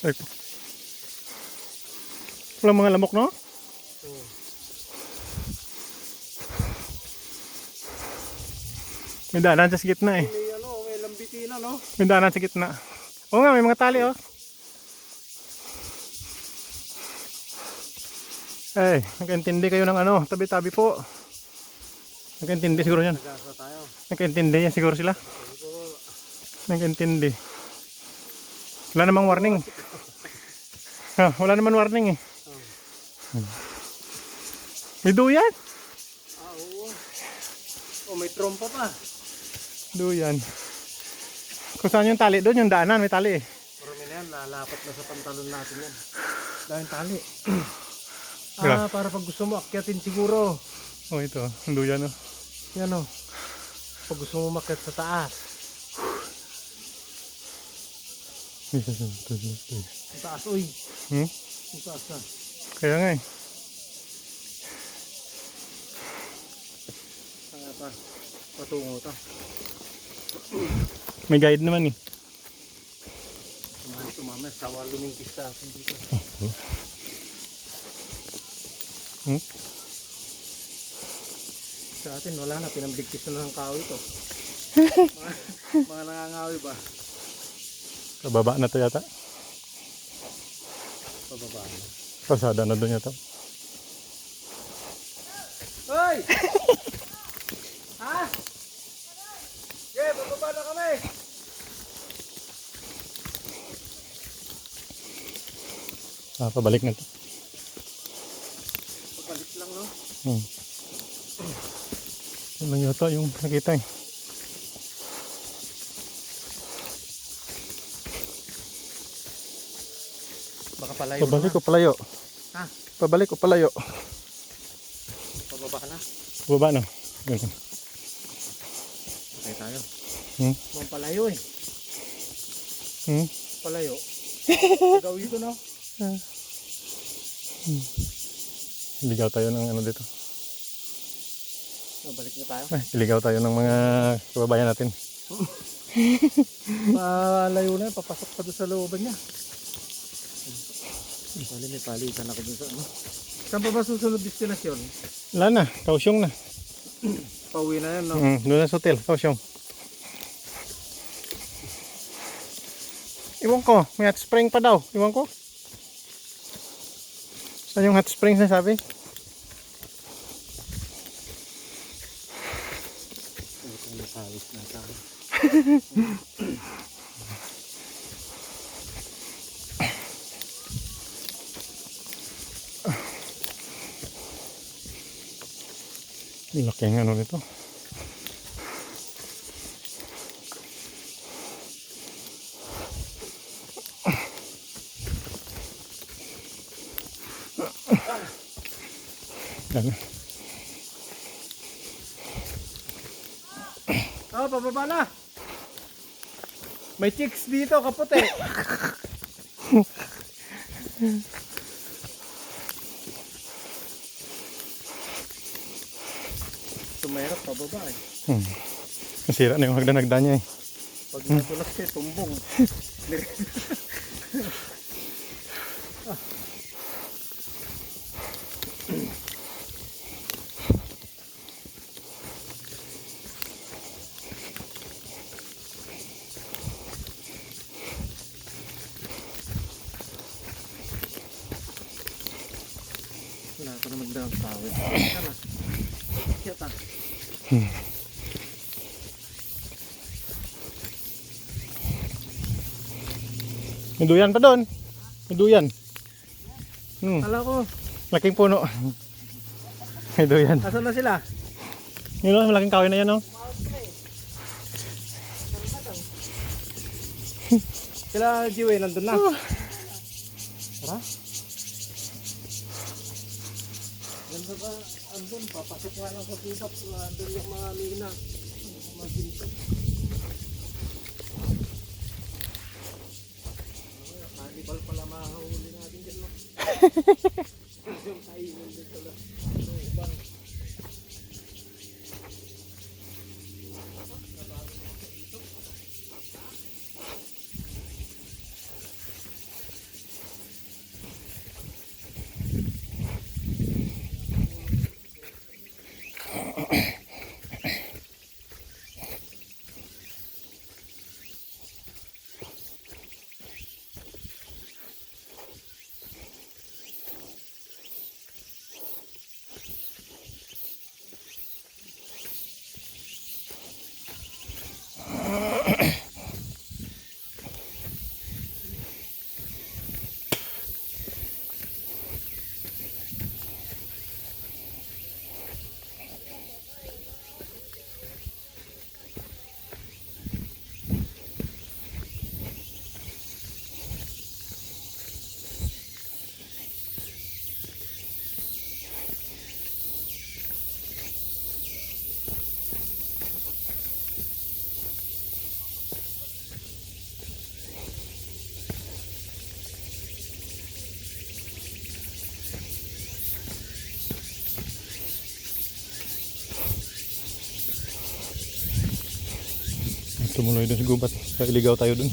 Ay, walang mga lamok, no? Oo. May daanan sa gitna eh. May ano, may lambitina, no? May daanan sa gitna. Oo nga, may mga tali oh. Ay, nagkaintindi kayo ng ano, tabi-tabi po. Nagkaintindi siguro yan. Nagasa tayo. Nagkaintindi yan siguro sila. Ito, Nagkaintindi. Wala namang warning. Ha, wala naman warning eh. May duyan. oo. Oh, may trompa pa. Duyan. Kung saan yung tali doon, yung daanan, may tali eh. Marami na yan, lalapat na sa pantalon natin yan. Dahil tali. Diba? Para pag gusto mo, akyatin siguro. Oh, ito, ang duyan oh. Yan o. Pag gusto mo umakyat sa taas. Sa taas, uy. Hmm? Sa taas na. Kaya nga eh. Kaya pa. Patungo ta. May guide naman eh. Tumama, sawa lumingkis sa akin dito. Hmm? Sa atin, wala na. Pinambigkis na ng kahoy ito. mga nangangawi ba? Pababa na to yata. Pababa na. Pasada na doon yata. Hoy! Ha? Okay, bababa na kami! Ah, pabalik na to. Pabalik lang, no? Yun lang yata yung nakita eh. Baka palayo Pabalik na. o palayo? Ha? Pabalik o palayo? Pababa ka na. Baba na. Ganun. Okay tayo. Mga palayo eh. Hmm? Palayo. Gawin ito, no? Iligaw tayo ng ano dito. Balik na tayo. Ay, iligaw tayo ng mga kababayan natin. Malayo na, papasok pa doon sa looban niya. Pali, may palitan ako dun sa ano. Saan pa ba susunod destinasyon? Wala na, Kaohsiung na. Pauwi na yan, no? Doon na sa hotel, Kaohsiung. Iwan ko, may hot spring pa daw. Iwan ko. Saan yung hot springs na sabi? Itong nasawis na tayo. Laki ang ano nito. Yan. Oh, pababa na! May chicks dito, kaputi! Sumayarap, pababa eh. Nasira na yung hagdan-hagdan niya eh. Pag natulak siya, tumbong. Wala ka na magdawang pawid. Ano? Kaya ta. May duyan pa doon. May duyan. Kala ko, Laking puno. May duyan. asan na sila? Yun o, malaking kahoy na yan o. Sila Jiwe, nandun na. Tara. Ganda ba, andun, papasok nga lang sa tibak. Andun yung mga mina. Mga ginto. Kanibal pala mahahuli natin dyan, no? Yung kainan din pala. Yung ibang. Tumuloy dun sa gubat. Kaya iligaw tayo dun.